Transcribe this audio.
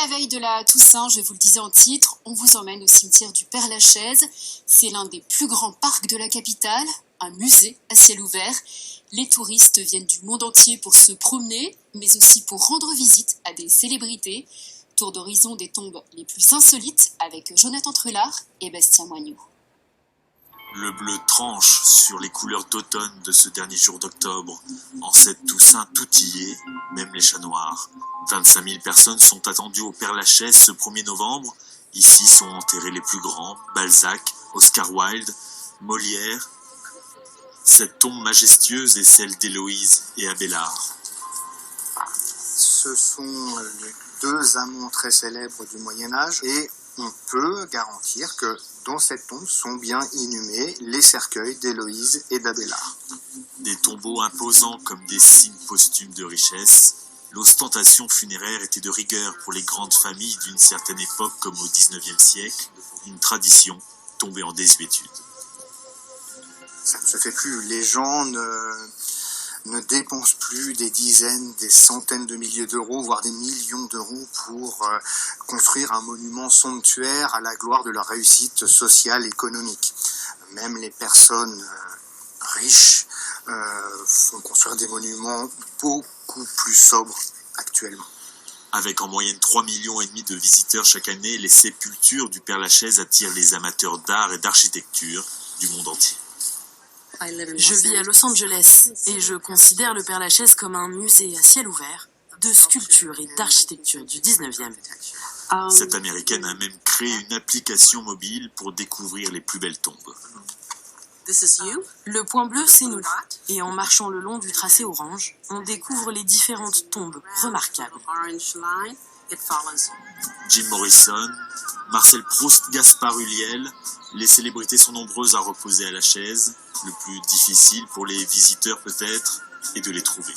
veille de la Toussaint, je vous le disais en titre, on vous emmène au cimetière du Père-Lachaise. C'est l'un des plus grands parcs de la capitale, un musée à ciel ouvert. Les touristes viennent du monde entier pour se promener, mais aussi pour rendre visite à des célébrités. Tour d'horizon des tombes les plus insolites avec Jonathan Trullard et Bastien Moignou. Le bleu tranche sur les couleurs d'automne de ce dernier jour d'octobre. En cette Toussaint tout y est, même les chats noirs. 25 000 personnes sont attendues au Père-Lachaise ce 1er novembre. Ici sont enterrés les plus grands, Balzac, Oscar Wilde, Molière. Cette tombe majestueuse est celle d'Héloïse et Abélard. Ce sont les deux amants très célèbres du Moyen-Âge et on peut garantir que dans cette tombe sont bien inhumés les cercueils d'Héloïse et d'Abélard. Des tombeaux imposants comme des signes posthumes de richesse. L'ostentation funéraire était de rigueur pour les grandes familles d'une certaine époque comme au XIXe siècle, une tradition tombée en désuétude. Ça ne se fait plus. Les gens ne dépensent plus des dizaines, des centaines de milliers d'euros, voire des millions d'euros pour construire un monument somptuaire à la gloire de leur réussite sociale, économique. Même les personnes riches font construire des monuments beaucoup plus sobres actuellement. Avec en moyenne 3,5 millions de visiteurs chaque année, les sépultures du Père-Lachaise attirent les amateurs d'art et d'architecture du monde entier. Je vis à Los Angeles et je considère le Père-Lachaise comme un musée à ciel ouvert de sculpture et d'architecture du 19e. Cette américaine a même créé une application mobile pour découvrir les plus belles tombes. Le point bleu, c'est nous. Et en marchant le long du tracé orange, on découvre les différentes tombes remarquables. Jim Morrison, Marcel Proust, Gaspard Ulliel, les célébrités sont nombreuses à reposer à la chaise. Le plus difficile pour les visiteurs peut-être est de les trouver.